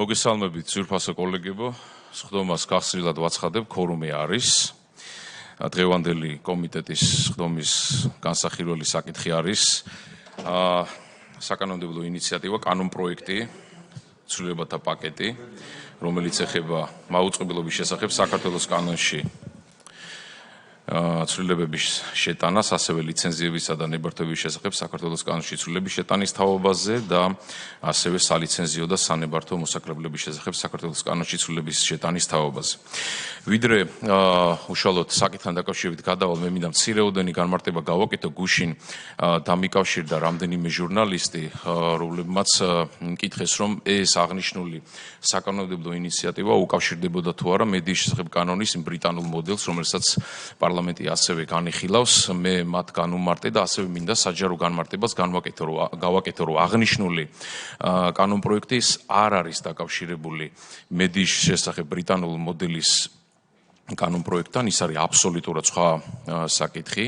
მოგესალმებით ძვირფასო კოლეგებო, სხდომას გახსნილად ვაცხადებ, ქორუმი არის. დღევანდელი კომიტეტის სხდომის განსახილველი საკითხი არის საკანონმდებლო ინიციატივა, კანონპროექტი, ცვლილებათა პაკეტი, რომელიც ეხება მაუწყებლობის შესახებ საქართველოს კანონში ცვლილებების შეტანას, ასევე ლიცენზიებისა და ნებართვების შესახებ საქართველოს კანონში ცვლილების შეტანის თაობაზე და ასევე სალიცენზიო და სანებართვო მოსაკრებლების შესახებ საქართველოს კანონში ცვლილების შეტანის თაობაზე. ვიდრე უშუალოდ საკითხთან დაკავშირებით გადავალ, მე მინდა მცირეოდენი განმარტება გავაკეთო, გუშინ დამიკავშირდა რამდენიმე ჟურნალისტი, რომლებმაც მკითხეს, რომ ეს აღნიშნული საკანონმდებლო ინიციატივა უკავშირდებოდა თუ არა მედიის შესახებ კანონის ბრიტანულ მოდელს, რომელსაც პარლამენტი ასევე განიხილავს, მე მათ განუმარტე და ასევე მინდა საჯარო განმარტებას გავაკეთო, რომ აღნიშნული კანონპროექტის არ არის დაკავშირებული მედიის შესახებ ბრიტანულ მოდელის კანონპროექტთან, ის არის აბსოლუტურად სხვა საკითხი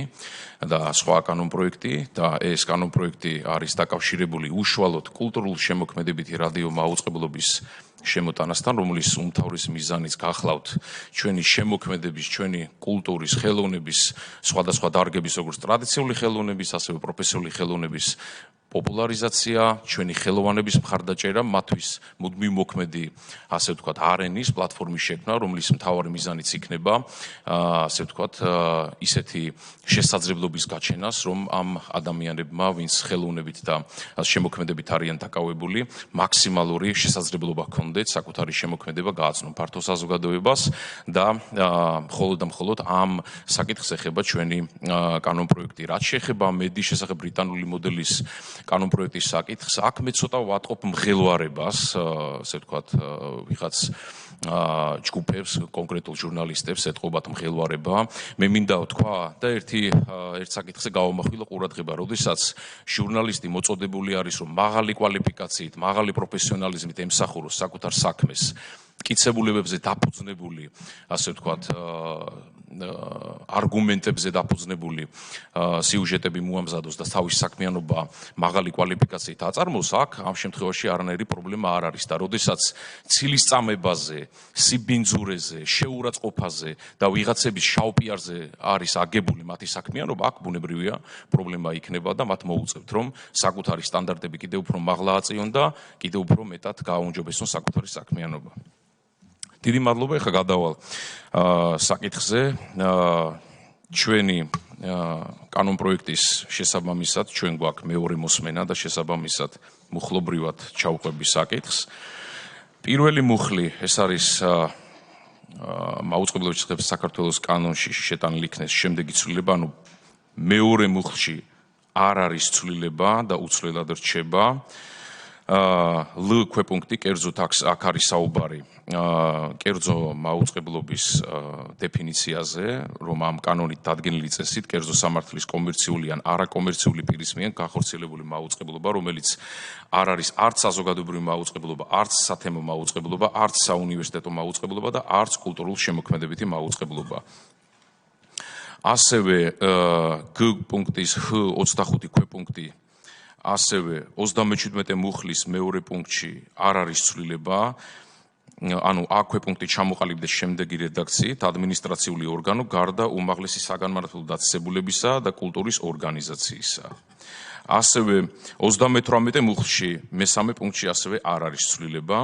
და სხვა კანონპროექტი და ეს კანონპროექტი არის დაკავშირებული უშუალოდ კულტურულ შემოქმედებითი რადიო მაუწყებლობის შემოტანასთან, რომლის უმთავრესი მიზანიც გახლავთ ჩვენი შემოქმედების, ჩვენი კულტურის, ხელოვნების, სხვადასხვა დარგების, როგორც ტრადიციული ხელოვნების, ასევე პროფესიული ხელოვნების პოპულარიზაცია, ჩვენი ხელოვანების მხარდაჭერა, მათთვის მუდმივ მოქმედი, ასე ვთქვათ, არენის პლატფორმის შექმნა, რომლის მთავარი მიზანიც იქნება, ასე ვთქვათ, ისეთი შესაძლებლობის გაჩენას, რომ ამ ადამიანებმა, ვინც ხელოვნებით და შემოქმედებით არიან დაკავებული, მაქსიმალური შესაძლებლობა ჰქონდეთ საკუთარი შემოქმედება გააცნონ ფართო საზოგადოებას და მხოლოდ ამ საკითხს ეხება ჩვენი კანონპროექტი. რაც შეეხება მედიის შესახებ ბრიტანული მოდელის კანონპროექტის საკითხს, აქ მე ცოტა ვატყობ მღელვარებას, ასე ვთქვათ, ვიღაც ჯგუფებს, კონკრეტულ ჟურნალისტებს ეთყობათ მღელვარება. მე მინდა ვთქვა და ერთ საკითხზე გავამახვილო ყურადღება, როდესაც ჟურნალისტი მოწოდებული არის, რომ მაღალი კვალიფიკაციით, მაღალი პროფესიონალიზმით ემსახუროს საკუთარ საქმეს, მტკიცებულებებზე დაფუძნებული, ასე ვთქვათ, არგუმენტებზე დაფუძნებული სიუჟეტები მოამზადოს და თავის საქმიანობა მაღალი კვალიფიკაციით აწარმოოს, აქ ამ შემთხვევაში არანაირი პრობლემა არ არის და როდესაც ცილის წამებაზე, სიბინძურეზე, შეურაცხყოფაზე და ვიღაცების შავპიარზე არის აგებული მათი საქმიანობა, აქ ბუნებრივია პრობლემა იქნება და მათ მოუწევთ, რომ საკუთარი სტანდარტები კიდევ უფრო მაღლა აწიონ და კიდევ უფრო მეტად გააუმჯობესონ საკუთარი საქმიანობა. დიდი მადლობა, ეხლა გადავალ საკითხზე. ჩვენი კანონპროექტის შესაბამისად, ჩვენ გვაქვს მეორე მოსმენა და შესაბამისად მუხლობრივად ჩავყვები საკითხს. პირველი მუხლი, ეს არის მაუწყებლობის შესახებ საქართველოს კანონში შეტანილი იქნეს შემდეგი ცვლილება, ანუ მეორე მუხლში არ არის ცვლილება და უცვლელად რჩება. ლ ქვეპუნქტი, კერძოდ აქ არის საუბარი კერძო მაუწყებლობის დეფინიციაზე, რომ ამ კანონით დადგენილი წესით კერძო სამართლის კომერციული ან არაკომერციული პირის მიერ განხორციელებული მაუწყებლობა, რომელიც არ არის არც საზოგადოებრივი მაუწყებლობა, არც სათემო მაუწყებლობა, არც საუნივერსიტეტო მაუწყებლობა და არც კულტურულ შემოქმედებითი მაუწყებლობა. ასევე გ პუნქტის 25 ქვეპუნქტი, ასევე 37 მუხლის მეორე პუნქტში არ არის ცვლილება, ანუ A ქვეპუნქტი ჩამოყალიბდეს შემდეგი რედაქციით: ადმინისტრაციული ორგანო გარდა უმაღლესი საგანმანათლებლო დაწესებულებისა და კულტურის ორგანიზაციისა. ასევე 38 მუხლში მესამე პუნქტში ასევე არ არის ცვლილება.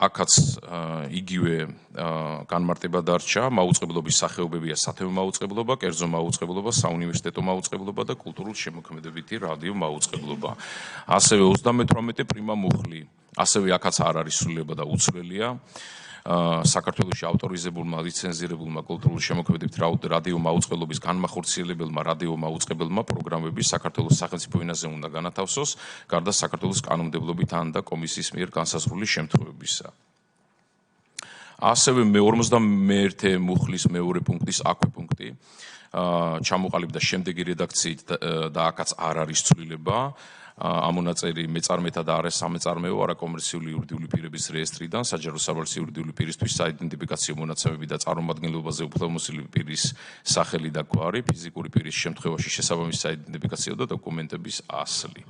აქაც იგივე განმარტება დარჩა, მაუწყებლობის სახეობებია სათემო მაუწყებლობა, კერძო მაუწყებლობა, საუნივერსიტეტო მაუწყებლობა და კულტურულ შემოქმედებითი რადიო მაუწყებლობა. ასევე 38 პრიმა მუხლი, ასევე აქაც არ არის ცვლილება და უცვლელია. საქართველოში ავტორიზებულმა, ლიცენზირებულმა კულტურულ შემოქმედებითი რადიო მაუწყებლობის განმახორციელებელმა რადიო მაუწყებელმა პროგრამები საქართველოს სახელმწიფო ენაზე უნდა განათავსოს, გარდა საქართველოს კანონმდებლობით ან და კომისიის მიერ განსაზღვრული შემთხვევებისა. ასევე 51 მუხლის მეორე პუნქტის A პუნქტი ჩამოყალიბდა შემდეგი რედაქციით და აქაც არ არის ცვლილება. ამონაწერი მეწარმეთა და არასამეწარმეო არაკომერციული იურიდიული პირების რეესტრიდან საჯარო საბრძოლო იურიდიული პირისთვის საიდენტიფიკაციო მონაცემები და წარმომადგენლობაზე უფლებამოსილი პირის სახელი და გვარი, ფიზიკური პირის შემთხვევაში შესაბამისი საიდენტიფიკაციო და დოკუმენტების ასლი.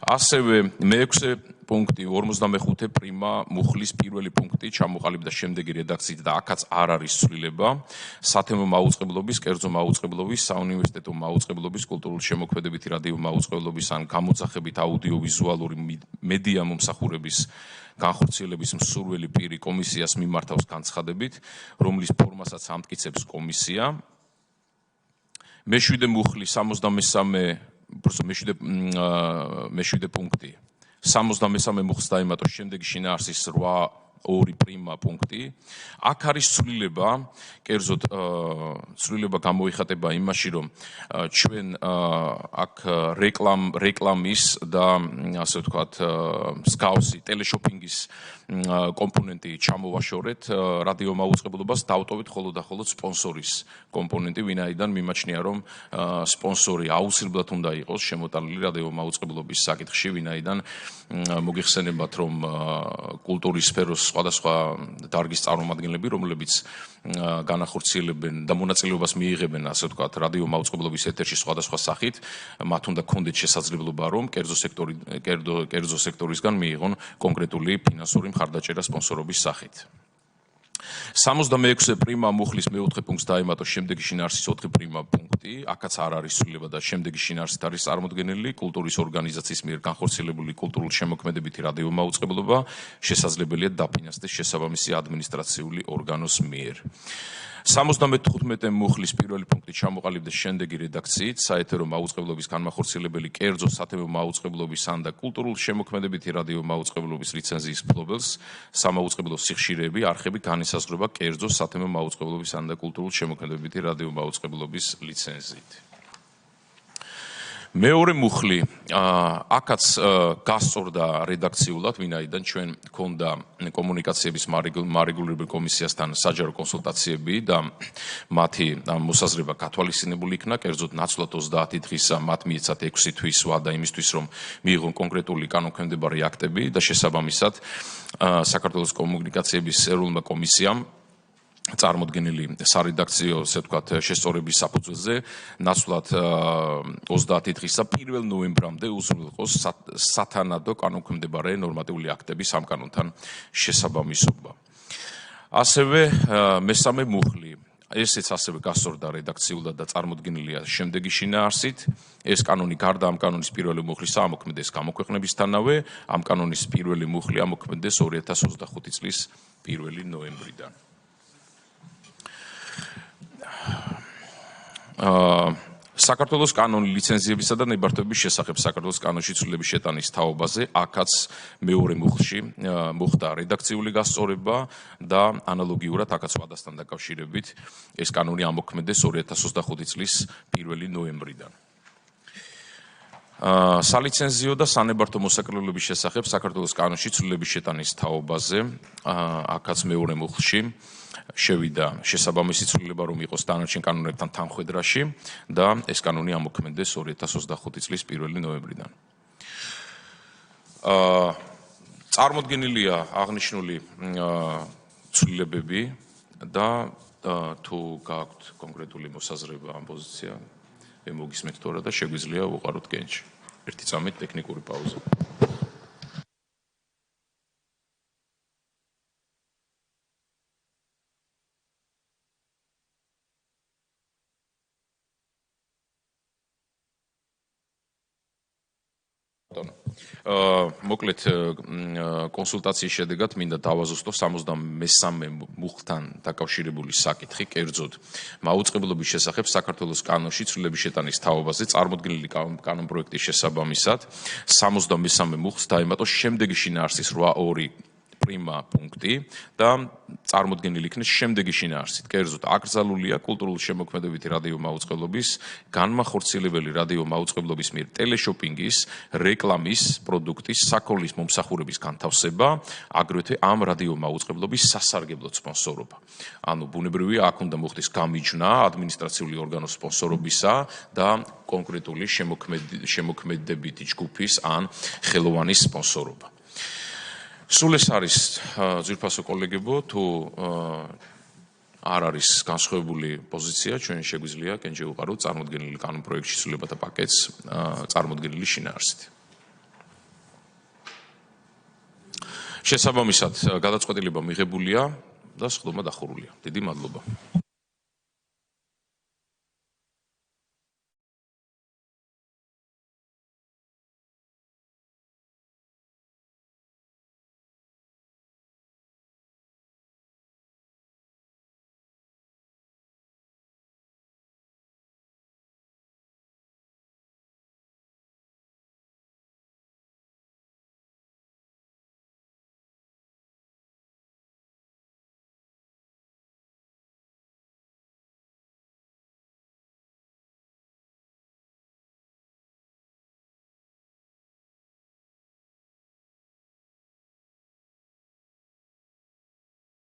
ასევე მე-6 პუნქტი 55 პრიმა მუხლის პირველი პუნქტი ჩამოყალიბდა შემდეგი რედაქციით და აქაც არ არის ცვლილება. სათემო მაუწყებლობის, კერძო მაუწყებლობის, საუნივერსიტეტო მაუწყებლობის, კულტურული შემოქმედებითი რადიო მაუწყებლობის ან გამოძახებით აუდიოვიზუალური მედია მომსახურების განხორციელების მსურველი პირი კომისიას მიმართავს განცხადებით, რომლის ფორმასაც ამტკიცებს კომისია. მე-7 მუხლი 63 პუნქტი 63 მუხლს დაემატოს შემდეგი შინაარსის 8.2 პრიმა პუნქტი. აქ არის ცვლილება, კერძოდ ცვლილება გამოიხატება იმაში, რომ ჩვენ აქ რეკლამის და ასე ვთქვათ, მსგავსი ტელეშოპინგის კომპონენტი ჩამოვაშორეთ რადიო მაუწყებლობას, დავტოვეთ მხოლოდ და მხოლოდ სპონსორის კომპონენტი, ვინაიდან მიმაჩნია, რომ სპონსორი აუცილებლად უნდა იყოს შემოტანილი რადიო მაუწყებლობის საკითხში, ვინაიდან მოგიხსენებათ, რომ კულტურის სფეროს სხვადასხვა დარგის წარმომადგენლები, რომლებიც განახორციელებენ და მონაწილეობას მიიღებენ, ასე ვთქვათ, რადიო მაუწყებლობის ეთერში სხვადასხვა სახით, მათ უნდა გქონდეთ შესაძლებლობა, რომ კერძო სექტორისგან მიიღონ კონკრეტული ფინანსური მხარდაჭერა სპონსორობის სახით. 66 პრიმა მუხლის მე-4 პუნქტს დაემატოს შემდეგი შინაარსის 4 პრიმა პუნქტი. აქაც არ არის ცვლილება და შემდეგი შინაარსით არის წარმოდგენილი კულტურის ორგანიზაციის მიერ განხორციელებული კულტურული შემოქმედებითი რადიო მაუწყებლობა შესაძლებელია დაფინანსდეს შესაბამისი ადმინისტრაციული ორგანოს მიერ. 75 მუხლის პირველი პუნქტი ჩამოყალიბდა შემდეგი რედაქციით, საეთერო მაუწყებლობის განმახორციელებელი კერძო სათემო მაუწყებლობის ან და კულტურული შემოქმედებითი რადიო მაუწყებლობის ლიცენზიის მფლობელს სამაუწყებლო სიხშირეები, არხები განისაზღვრება კერძო სათემო მაუწყებლობის ან და კულტურული შემოქმედებითი რადიო მაუწყებლობის ლიცენზიით. მეორე მუხლი აქაც გასწორდა რედაქციულად, ვინაიდან ჩვენ გქონდა კომუნიკაციების მარეგულირებელ კომისიასთან საჯარო კონსულტაციები და მათი მოსაზრება გათვალისწინებული იქნა, კერძოდ ნაცვლად 30 დღისა მათ მიეცათ 6 თვის ვადა იმისთვის, რომ მიიღონ კონკრეტული კანონქვემდებარე აქტები და შესაბამისად საქართველოს კომუნიკაციების ეროვნულმა კომისიამ წარმოდგენილი სარედაქციო, ასე ვთქვათ, შესწორების საფუძველზე ნაცვლად 30 დღისა 1 ნოემბრამდე უზრუნველყოს სათანადო კანონქვემდებარე ნორმატიული აქტების ამ კანონთან შესაბამისობა. ასევე მესამე მუხლი ესეც ასევე გასწორდა რედაქციულად და წარმოდგენილია შემდეგი შინაარსით. ეს კანონი გარდა ამ კანონის პირველი მუხლისა ამოქმედეს გამოქვეყნებისთანავე, ამ კანონის პირველი მუხლი ამოქმედეს 2025 წლის 1 ნოემბრიდან. საქართველოს კანონი ლიცენზიებისა და ნებართვების შესახებ საქართველოს კანონში ცვლილების შეტანის თაობაზე, აქაც მეორე მუხლში მოხდა რედაქციული გასწორება და ანალოგიურად აქაც ვადასთან დაკავშირებით ეს კანონი ამოქმედეს 2025 წლის 1 ნოემბრიდან. სალიცენზიო და სანებართვო მოსაკრებულების შესახებ საქართველოს კანონში ცვლილების შეტანის თაობაზე, აქაც მეორე მუხლში შევიდა შესაბამისი ცვლილება, რომ იყოს დანარჩენ კანონებთან თანხვედრაში და ეს კანონი ამოქმედეს 2025 წლის 1 ნოემბრიდან. წარმოდგენილია აღნიშნული ცვლილებები და თუ გაქვთ კონკრეტული მოსაზრება ამ პოზიცია, მოგისმენთ თორა და შეგვიძლია უყაროთ კენჭი. ერთი წამით ტექნიკური პაუზა. მოკლედ კონსულტაციის შედეგად მინდა დავაზუსტო 63 მუხლთან დაკავშირებული საკითხი, კერძოდ მაუწყებლობის შესახებ საქართველოს კანონში ცვლილების შეტანის თაობაზე წარმოდგენილი კანონპროექტის შესაბამისად 63 მუხლს დაემატოს შემდეგი შინაარსის 8.2 პრიმა პუნქტი და წარმოდგენილი იქნეს შემდეგი შინაარსით, კერძოდ აკრძალულია კულტურული შემოქმედებითი რადიო მაუწყებლობის განმახორციელებელი რადიო მაუწყებლობის მიერ ტელეშოპინგის, რეკლამის, პროდუქტის, საქონლის მომსახურების განთავსება, აგრეთვე ამ რადიო მაუწყებლობის სასარგებლო სპონსორობა. ანუ ბუნებრივია, აქ უნდა მოხდეს გამიჯვნა ადმინისტრაციული ორგანოს სპონსორობისა და კონკრეტული შემოქმედებითი ჯგუფის ან ხელოვანის სპონსორობა. სულ ეს არის ძვირფასო კოლეგებო, თუ არ არის განსხვავებული პოზიცია, ჩვენ შეგვიძლია კენჭი უყაროთ წარმოდგენილი კანონპროექტში ცვლილებათა პაკეტს წარმოდგენილი შინაარსით. შესაბამისად, გადაწყვეტილება მიღებულია და სხდომა დახურულია. დიდი მადლობა.